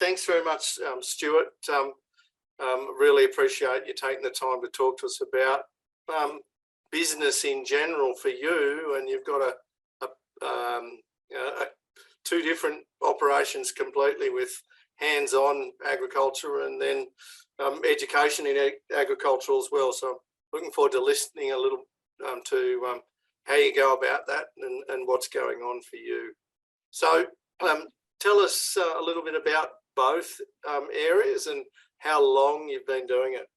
thanks very much, Stuart. Really appreciate you taking the time to talk to us about business in general for you, and you've got two different operations completely, with hands-on agriculture and then education in agriculture as well. So I'm looking forward to listening a little to how you go about that and what's going on for you. So tell us a little bit about both areas and how long you've been doing it.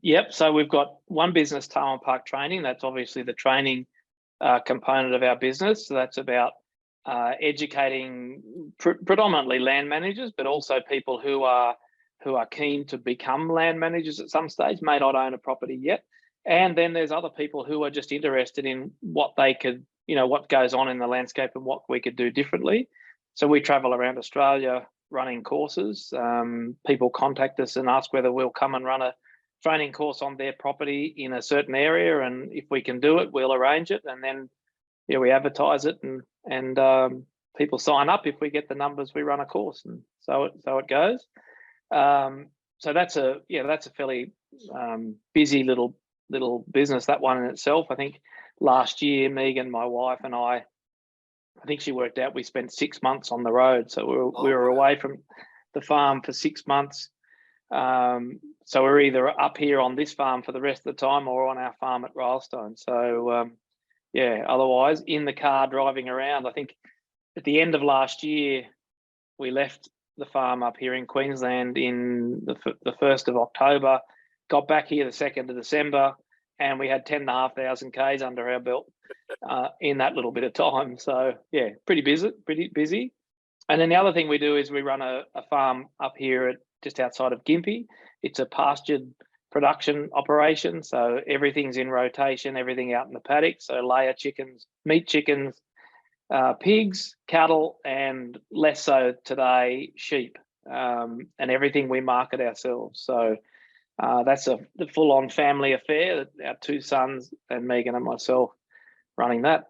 Yep, so we've got one business, Tarwyn Park Training. That's obviously the training component of our business. So that's about educating predominantly land managers, but also people who are keen to become land managers at some stage, may not own a property yet. And then there's other people who are just interested in what they could, what goes on in the landscape and what we could do differently. So we travel around Australia running courses. People contact us and ask whether we'll come and run a training course on their property in a certain area, and if we can do it, we'll arrange it, and then we advertise it, and people sign up. If we get the numbers, we run a course, and so it goes. So that's a fairly busy little business, that one in itself. I think last year, Megan, my wife, and I think she worked out we spent 6 months on the road. So we were away from the farm for 6 months. So we're either up here on this farm for the rest of the time or on our farm at Rylestone. So otherwise in the car driving around. I think at the end of last year, we left the farm up here in Queensland in the 1st of October, got back here the 2nd of December, and we had 10,500 Ks under our belt in that little bit of time. So yeah, pretty busy. And then the other thing we do is we run a farm up here just outside of Gympie. It's a pastured production operation, so everything's in rotation, everything out in the paddock. So layer chickens, meat chickens, pigs, cattle, and less so today, sheep, and everything we market ourselves. So that's the full-on family affair. Our 2 sons and Megan and myself running that.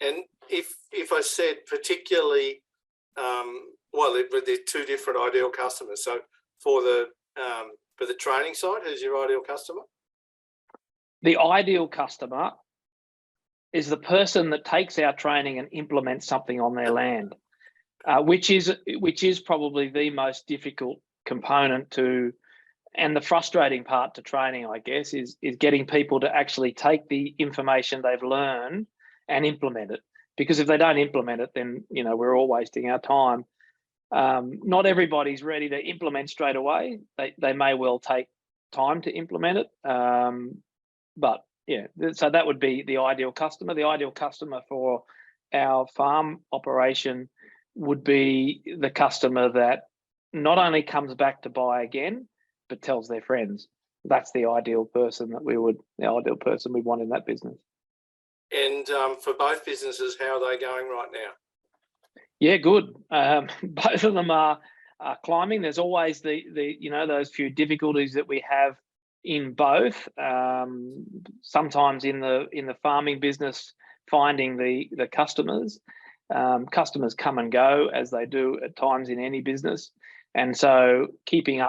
And if I said particularly, there's 2 different ideal customers. So for the training side, who's your ideal customer? The ideal customer is the person that takes our training and implements something on their land, which is probably the most difficult component to, and the frustrating part to training, I guess, is getting people to actually take the information they've learned and implement it. Because if they don't implement it, then we're all wasting our time. Not everybody's ready to implement straight away. They may well take time to implement it, but yeah, so that would be the ideal customer. The ideal customer for our farm operation would be the customer that not only comes back to buy again, but tells their friends. That's the ideal person we want in that business. And for both businesses, how are they going right now? Yeah, good. Both of them are climbing. There's always those few difficulties that we have in both. Sometimes in the farming business, finding the customers. Customers come and go, as they do at times in any business, and so keeping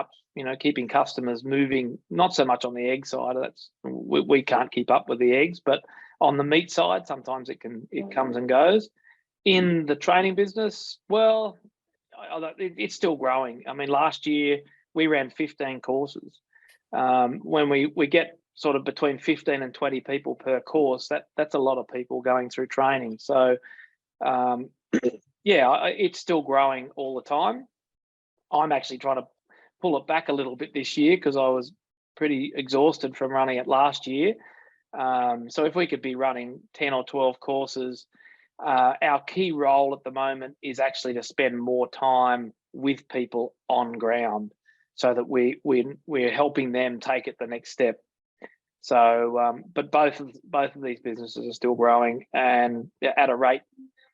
customers moving. Not so much on the egg side. We can't keep up with the eggs, but on the meat side, sometimes it comes and goes. In the training business, well, it's still growing. I mean, last year we ran 15 courses. When we get sort of between 15 and 20 people per course, that's a lot of people going through training. So it's still growing all the time. I'm actually trying to pull it back a little bit this year because I was pretty exhausted from running it last year. So if we could be running 10 or 12 courses, our key role at the moment is actually to spend more time with people on ground, so that we're helping them take it the next step. So, but both of these businesses are still growing, and at a rate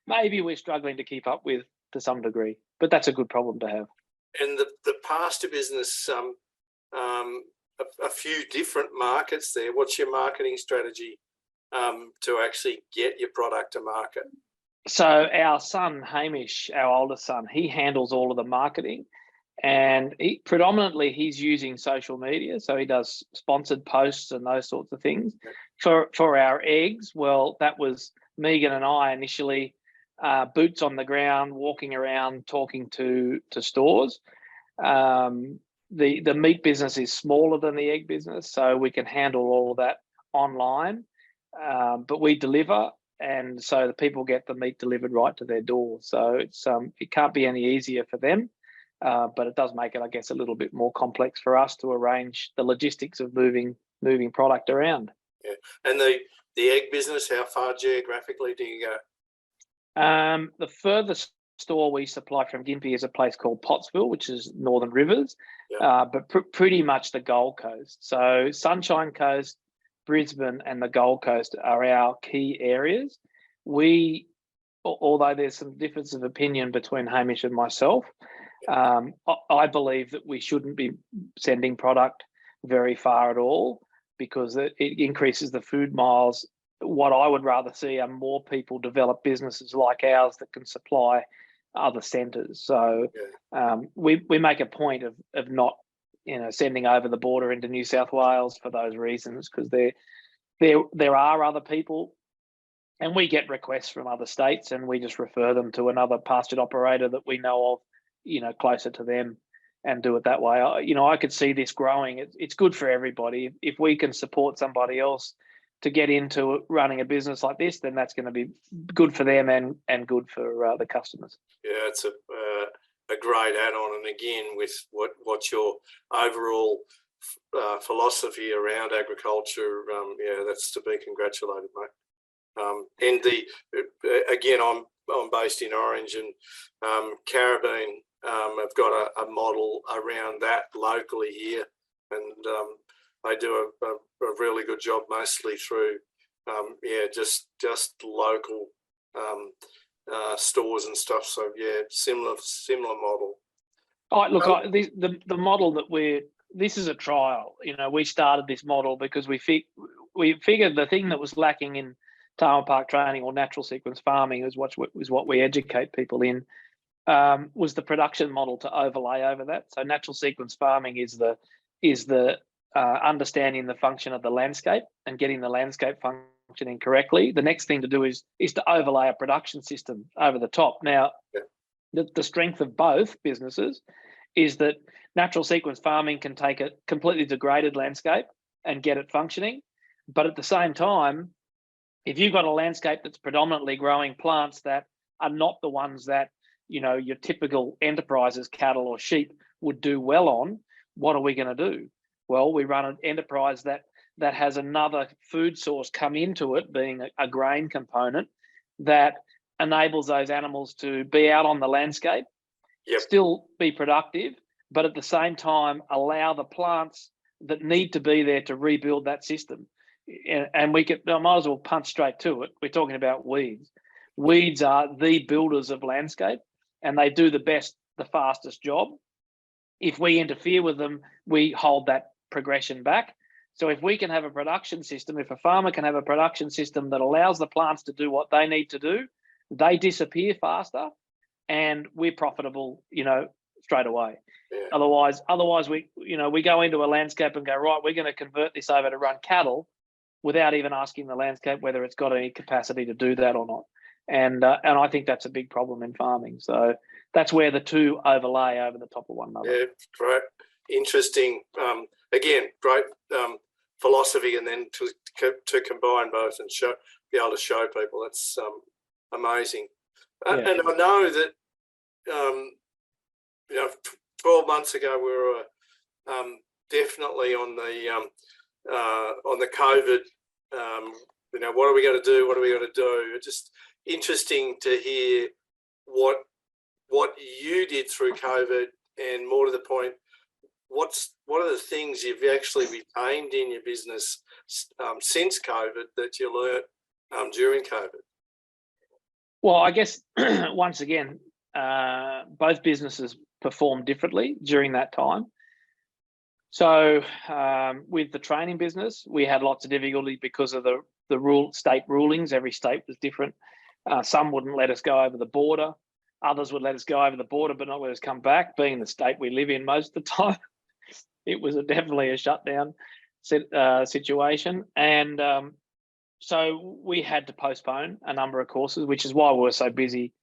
maybe we're struggling to keep up with to some degree, but that's a good problem to have. And the pasture business, a few different markets there. What's your marketing strategy to actually get your product to market? So our son, Hamish, our oldest son, he handles all of the marketing, and predominantly he's using social media. So he does sponsored posts and those sorts of things. For our eggs, well, that was Megan and I initially, boots on the ground, walking around, talking to stores. The meat business is smaller than the egg business, so we can handle all of that online. But we deliver, and so the people get the meat delivered right to their door. So it can't be any easier for them, but it does make it, I guess, a little bit more complex for us to arrange the logistics of moving product around. Yeah, and the egg business, how far geographically do you go? The furthest store we supply from Gympie is a place called Pottsville, which is Northern Rivers, but pretty much the Gold Coast. So Sunshine Coast, Brisbane and the Gold Coast are our key areas. Although there's some difference of opinion between Hamish and myself, I believe that we shouldn't be sending product very far at all, because it increases the food miles. What I would rather see are more people develop businesses like ours that can supply other centres. So we make a point of not, sending over the border into New South Wales for those reasons, because there are other people, and we get requests from other states, and we just refer them to another pastured operator that we know of, closer to them, and do it that way. I could see this growing. It's good for everybody. If we can support somebody else to get into running a business like this, then that's going to be good for them and good for the customers. Yeah, it's a great add-on, and again, with what's your overall philosophy around agriculture, that's to be congratulated, mate. And again, I'm based in Orange, and Caribbean have got a model around that locally here, and they do a really good job, mostly through just local stores and stuff. So similar model. Look, the model that this is a trial. We started this model because we figured the thing that was lacking in Tarwyn Park training, or natural sequence farming, is what we educate people in, was the production model to overlay over that. So natural sequence farming is the understanding the function of the landscape and getting the landscape functioning correctly. The next thing to do is to overlay a production system over the top. Now, the strength of both businesses is that natural sequence farming can take a completely degraded landscape and get it functioning. But at the same time, if you've got a landscape that's predominantly growing plants that are not the ones that, your typical enterprises, cattle or sheep, would do well on, what are we going to do? Well, we run an enterprise that has another food source come into it, being a grain component, that enables those animals to be out on the landscape, still be productive, but at the same time allow the plants that need to be there to rebuild that system. And I might as well punch straight to it. We're talking about weeds. Weeds are the builders of landscape, and they do the fastest job. If we interfere with them, we hold that progression back. So if we can have a production system, if a farmer can have a production system that allows the plants to do what they need to do, they disappear faster, and we're profitable, straight away. Otherwise we go into a landscape and go, right, we're going to convert this over to run cattle, without even asking the landscape whether it's got any capacity to do that or not. And I think that's a big problem in farming. So that's where the two overlay over the top of one another. Yeah, great. Interesting. Again, great philosophy, and then to combine both and be able to show people, that's amazing. And I know that 12 months ago we were definitely on the COVID. What are we going to do? What are we going to do? It's just interesting to hear what you did through COVID, and more to the point, what are the things you've actually retained in your business since COVID that you learnt during COVID? Well, I guess once again, both businesses performed differently during that time. So with the training business, we had lots of difficulty because of the state rulings. Every state was different. Some wouldn't let us go over the border. Others would let us go over the border, but not let us come back. Being the state we live in most of the time, it was definitely a shutdown situation. And so we had to postpone a number of courses, which is why we were so busy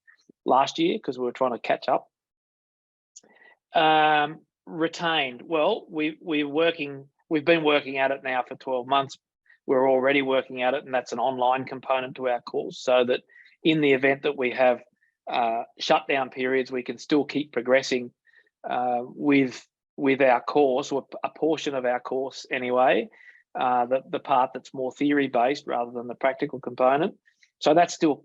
last year, because we were trying to catch up. Retained. Well, we've been working at it now for 12 months. We're already working at it, and that's an online component to our course, so that in the event that we have shutdown periods, we can still keep progressing with our course, or a portion of our course anyway, the part that's more theory based rather than the practical component. So that's still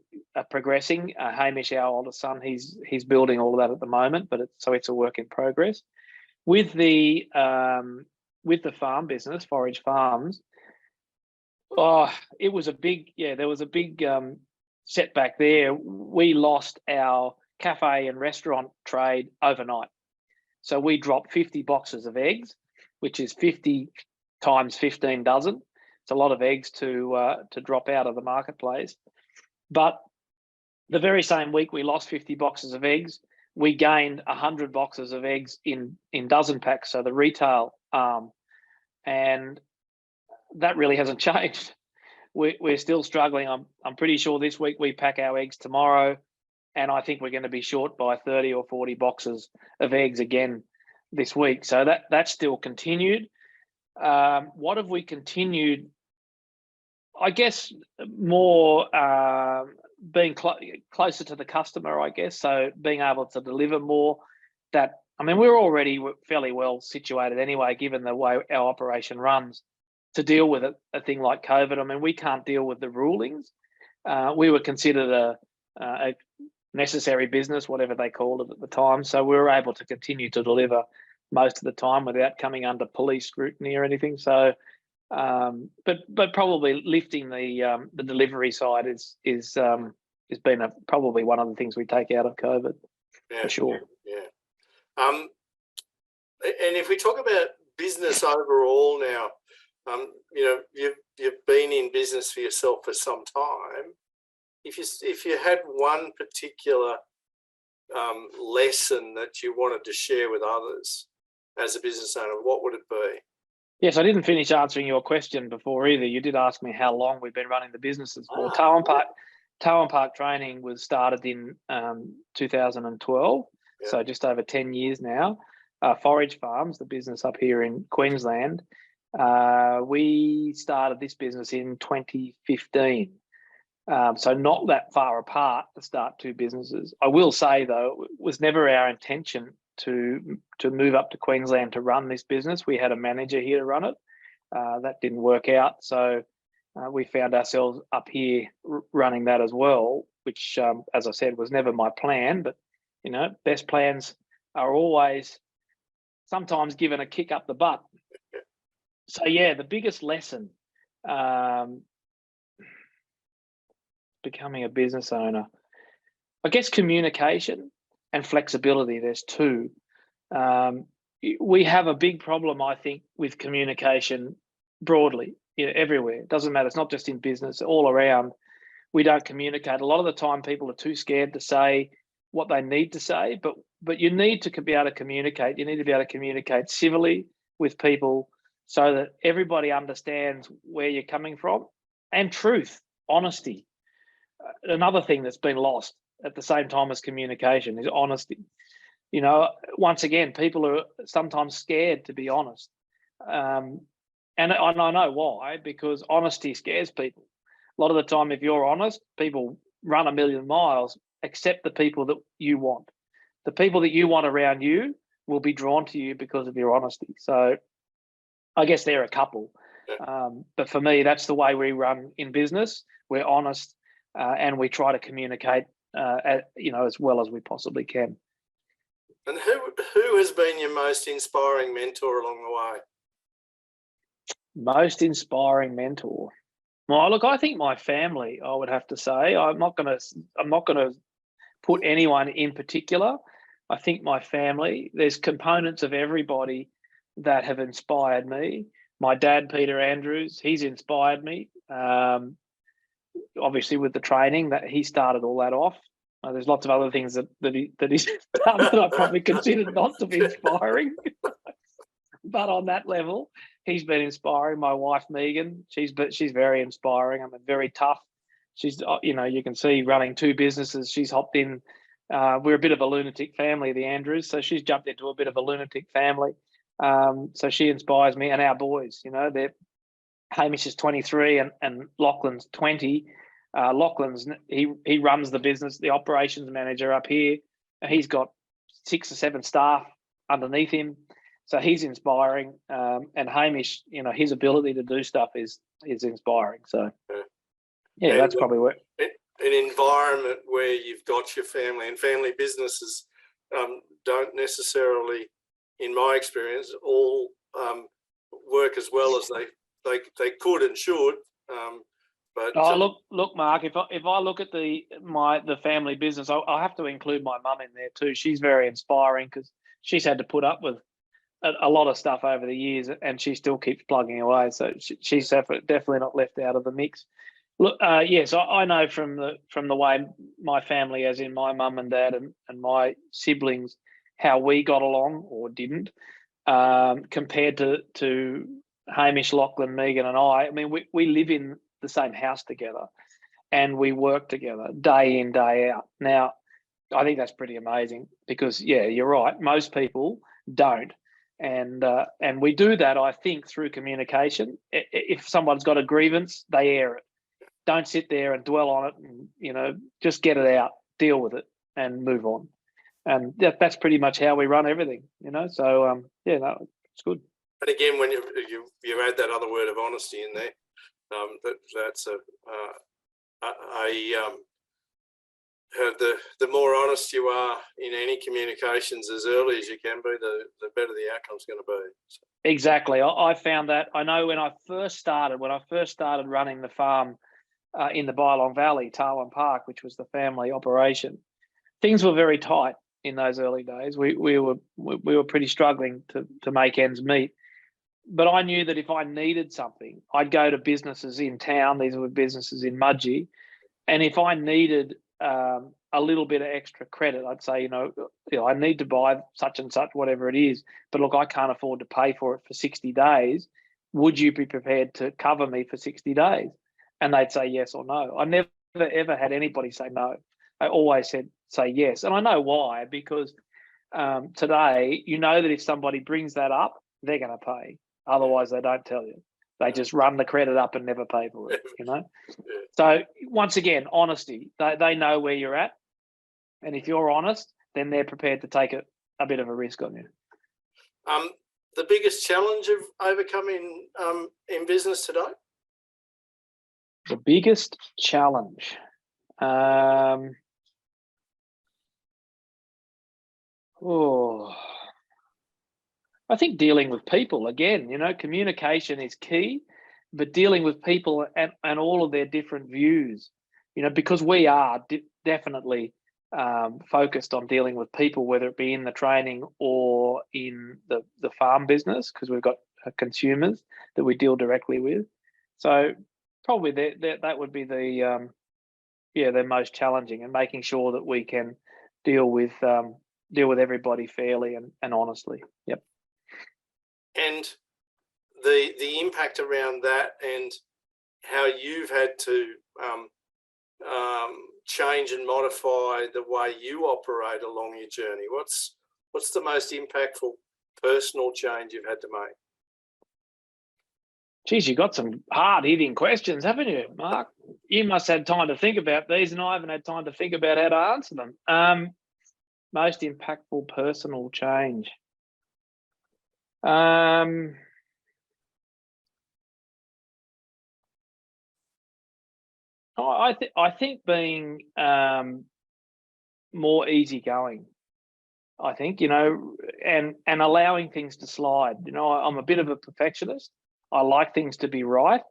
progressing. Hamish, our oldest son, he's building all of that at the moment, but it's a work in progress. With the farm business, Forage Farms, it was there was a big setback there. We lost our cafe and restaurant trade overnight. So we dropped 50 boxes of eggs, which is 50 times 15 dozen. It's a lot of eggs to drop out of the marketplace. But the very same week we lost 50 boxes of eggs, we gained 100 boxes of eggs in dozen packs, so the retail arm. And that really hasn't changed. We're still struggling. I'm pretty sure this week we pack our eggs tomorrow, and I think we're going to be short by 30 or 40 boxes of eggs again this week. So that's still continued. What have we continued? I guess more being closer to the customer, I guess. So being able to deliver more. We're already fairly well situated anyway, given the way our operation runs, to deal with a thing like COVID. We can't deal with the rulings. We were considered a necessary business, whatever they called it at the time. So we were able to continue to deliver most of the time without coming under police scrutiny or anything. So, but probably lifting the delivery side has been probably one of the things we take out of COVID, for sure. Yeah. And if we talk about business overall now, you've been in business for yourself for some time. If you had one particular lesson that you wanted to share with others as a business owner, what would it be? Yes, I didn't finish answering your question before either. You did ask me how long we've been running the businesses for. Tarwyn Park Training was started in 2012, so just over 10 years now. Forage Farms, the business up here in Queensland, we started this business in 2015. So not that far apart to start two businesses. I will say, though, it was never our intention to move up to Queensland to run this business. We had a manager here to run it. That didn't work out. So we found ourselves up here running that as well, which, as I said, was never my plan. But, best plans are always sometimes given a kick up the butt. So, yeah, the biggest lesson, becoming a business owner, I guess communication and flexibility. There's two. We have a big problem, I think, with communication broadly, everywhere. It doesn't matter. It's not just in business, all around. We don't communicate. A lot of the time people are too scared to say what they need to say, but you need to be able to communicate. You need to be able to communicate civilly with people so that everybody understands where you're coming from. And truth, honesty. Another thing that's been lost at the same time as communication is honesty. Once again, people are sometimes scared to be honest. And I know why, because honesty scares people. A lot of the time, if you're honest, people run a million miles, except the people that you want. The people that you want around you will be drawn to you because of your honesty. So I guess they're a couple. But for me, that's the way we run in business. We're honest and we try to communicate, as well as we possibly can. And who has been your most inspiring mentor along the way? Most inspiring mentor. Well, look, I think my family, I would have to say. I'm not going to put anyone in particular. I think my family, there's components of everybody that have inspired me. My dad, Peter Andrews, he's inspired me. obviously with the training that he started all that off. There's lots of other things that he's done that I probably considered not to be inspiring. But on that level, he's been inspiring. My wife, Megan, she's very inspiring. I mean, very tough. She's, you can see running 2 businesses. She's hopped in. We're a bit of a lunatic family, the Andrews. So she's jumped into a bit of a lunatic family. So she inspires me and our boys. Hamish is 23 and Lachlan's 20. Lachlan's he runs the business, the operations manager up here. He's got 6 or 7 staff underneath him, so he's inspiring. And Hamish, his ability to do stuff is inspiring. So yeah, that's probably where an environment where you've got your family, and family businesses don't necessarily, in my experience, all work as well as they could and should. But look, Mark. If I look at the family business, I'll have to include my mum in there too. She's very inspiring because she's had to put up with a lot of stuff over the years, and she still keeps plugging away. So she's definitely not left out of the mix. Look, yes, I know from the way my family, as in my mum and dad and my siblings, how we got along or didn't, compared to Hamish, Lachlan, Megan, and I. I mean, we live in the same house together, and we work together day in, day out. Now, I think that's pretty amazing because, yeah, you're right. Most people don't, and we do that, I think, through communication. If someone's got a grievance, they air it. Don't sit there and dwell on it, and just get it out, deal with it, and move on. And that's pretty much how we run everything. So yeah, no, it's good. And again, when you add that other word of honesty in there, that's the more honest you are in any communications as early as you can be, the better the outcome's going to be. So. Exactly. I found that. I know when I first started running the farm in the Bylong Valley, Tarwyn Park, which was the family operation, things were very tight in those early days. We were pretty struggling to make ends meet. But I knew that if I needed something, I'd go to businesses in town. These were businesses in Mudgee. And if I needed a little bit of extra credit, I'd say, I need to buy such and such, whatever it is. But look, I can't afford to pay for it for 60 days. Would you be prepared to cover me for 60 days? And they'd say yes or no. I never, ever had anybody say no. I always say yes. And I know why, because today, that if somebody brings that up, they're going to pay. Otherwise, they don't tell you. They just run the credit up and never pay for it, So once again, honesty. They know where you're at. And if you're honest, then they're prepared to take a bit of a risk on you. The biggest challenge of overcoming in business today? The biggest challenge. I think dealing with people, again, communication is key, but dealing with people and all of their different views, because we are definitely focused on dealing with people, whether it be in the training or in the farm business, because we've got consumers that we deal directly with. So probably that would be the most challenging, and making sure that we can deal with everybody fairly and honestly. Yep. And the impact around that, and how you've had to change and modify the way you operate along your journey. What's the most impactful personal change you've had to make? Geez, you got some hard-hitting questions, haven't you, Mark? You must have had time to think about these, and I haven't had time to think about how to answer them. Most impactful personal change. I think being more easygoing. I think, and allowing things to slide. I'm a bit of a perfectionist. I like things to be right,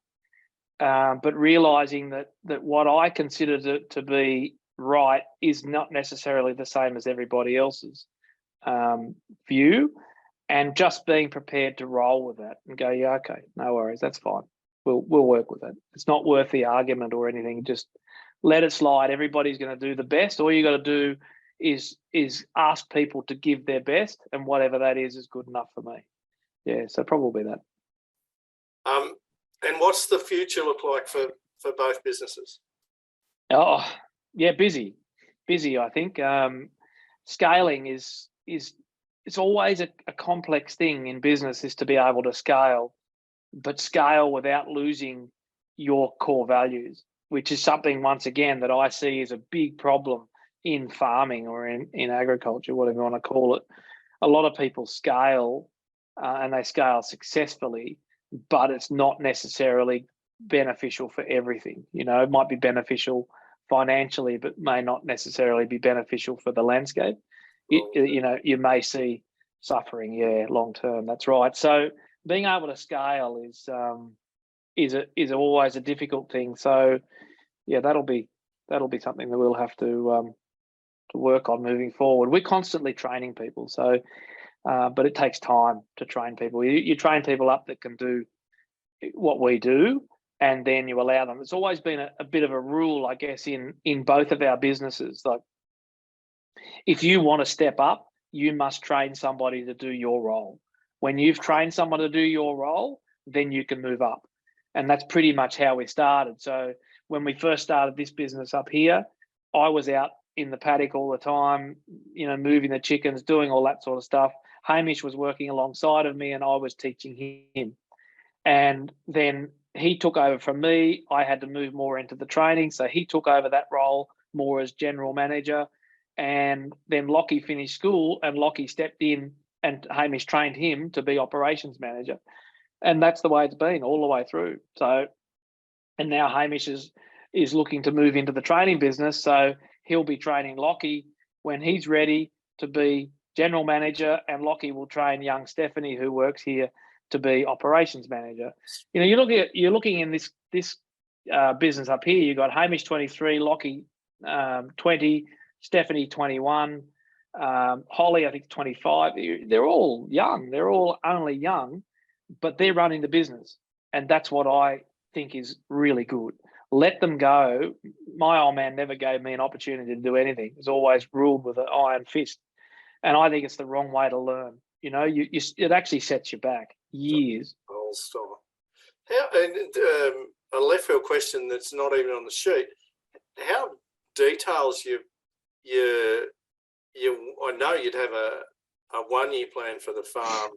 but realizing that what I consider to be right is not necessarily the same as everybody else's view, and just being prepared to roll with that and go, yeah, okay, no worries, that's fine. we'll work with it. It's not worth the argument or anything. Just let it slide. Everybody's going to do the best. All you got to do is ask people to give their best, and whatever that is good enough for me. Yeah, so probably that. And what's the future look like for both businesses? Oh, yeah, busy. I think scaling is it's always a complex thing in business, is to be able to scale, but scale without losing your core values, which is something, once again, that I see as a big problem in farming or in agriculture, whatever you want to call it. A lot of people scale and they scale successfully, but it's not necessarily beneficial for everything. You know, it might be beneficial financially, but may not necessarily be beneficial for the landscape. You know, you may see suffering, long term. That's right. So being able to scale is always a difficult thing. So yeah, that'll be something that we'll have to work on moving forward. We're constantly training people, so but it takes time to train people. You train people up that can do what we do, and then you allow them. It's always been a bit of a rule, I guess, in both of our businesses. Like, if you want to step up, you must train somebody to do your role. When you've trained someone to do your role, then you can move up. And that's pretty much how we started. So when we first started this business up here, I was out in the paddock all the time, you know, moving the chickens, doing all that sort of stuff. Hamish was working alongside of me and I was teaching him. And then he took over from me. I had to move more into the training. So he took over that role more as general manager. And then Lockie finished school and Lockie stepped in and Hamish trained him to be operations manager. And that's the way it's been all the way through. So, and now Hamish is looking to move into the training business. So he'll be training Lockie when he's ready to be general manager, and Lockie will train young Stephanie, who works here, to be operations manager. You know, you're looking in this business up here. You've got Hamish 23, Lockie 20, Stephanie 21, Holly I think 25. They're all young. They're all only young, but they're running the business, and that's what I think is really good. Let them go. My old man never gave me an opportunity to do anything. It was always ruled with an iron fist, and I think it's the wrong way to learn. You know, it actually sets you back years. I'll stop. A left field question that's not even on the sheet. How details I know you'd have a 1 year plan for the farm,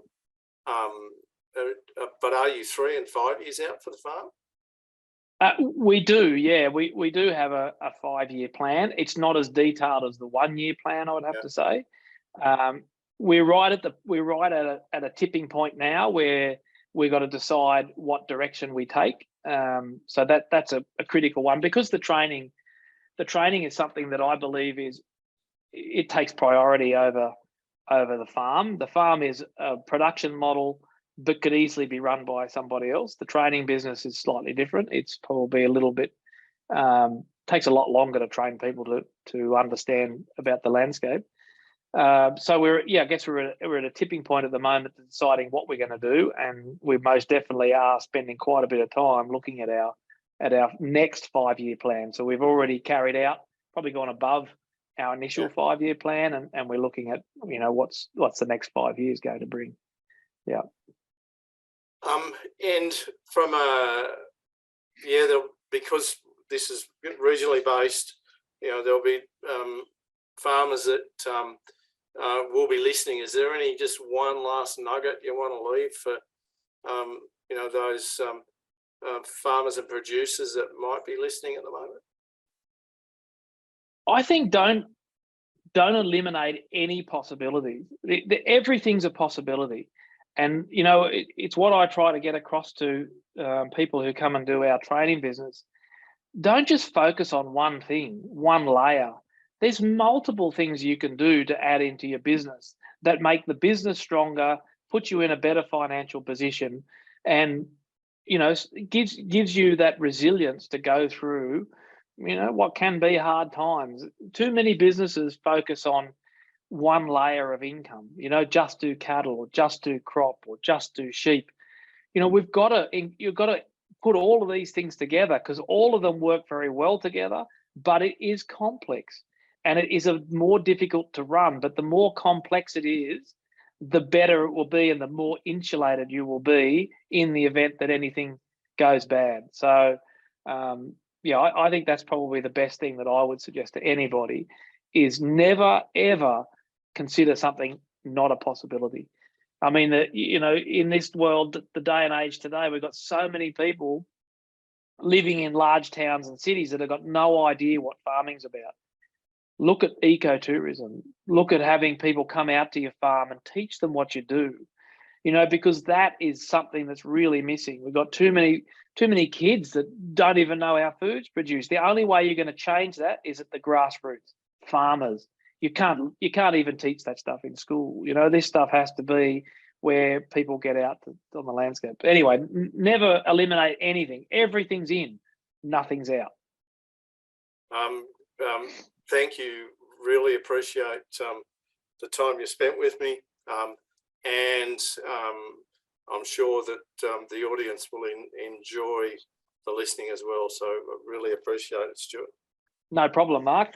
but are you 3 and 5 years out for the farm? We do, yeah. We do have a 5 year plan. It's not as detailed as the 1 year plan, I would have to say. We're right at a tipping point now where we've got to decide what direction we take. So that's a critical one, because the training is something that I believe it takes priority over the farm. The farm is a production model that could easily be run by somebody else. The training business is slightly different. It's probably a little bit takes a lot longer to train people to understand about the landscape. So I guess we're at a tipping point at the moment, deciding what we're going to do, and we most definitely are spending quite a bit of time looking at our next 5 year plan. So we've already carried out, probably gone above our initial 5 year plan, and we're looking at, you know, what's the next 5 years going to bring. Yeah. And from because this is regionally based, you know, there'll be farmers that will be listening. Is there any just one last nugget you want to leave for you know, those farmers and producers that might be listening at the moment? I think don't eliminate any possibilities. Everything's a possibility. And, you know, it's what I try to get across to people who come and do our training business. Don't just focus on one thing, one layer. There's multiple things you can do to add into your business that make the business stronger, put you in a better financial position, and, you know, gives you that resilience to go through, you know, what can be hard times. Too many businesses focus on one layer of income, you know, just do cattle or just do crop or just do sheep. You know, you've got to put all of these things together, because all of them work very well together, but it is complex and it is more difficult to run. But the more complex it is, the better it will be and the more insulated you will be in the event that anything goes bad. So, I think that's probably the best thing that I would suggest to anybody is never, ever consider something not a possibility. I mean, in this world, the day and age today, we've got so many people living in large towns and cities that have got no idea what farming's about. Look at ecotourism. Look at having people come out to your farm and teach them what you do. Because that is something that's really missing. We've got too many kids that don't even know how food's produced. The only way you're going to change that is at the grassroots, farmers. You can't even teach that stuff in school. This stuff has to be where people get out on the landscape. But anyway, never eliminate anything. Everything's in, nothing's out. Thank you. Really appreciate the time you spent with me. And I'm sure that the audience will enjoy the listening as well. So I really appreciate it, Stuart. No problem, Mark.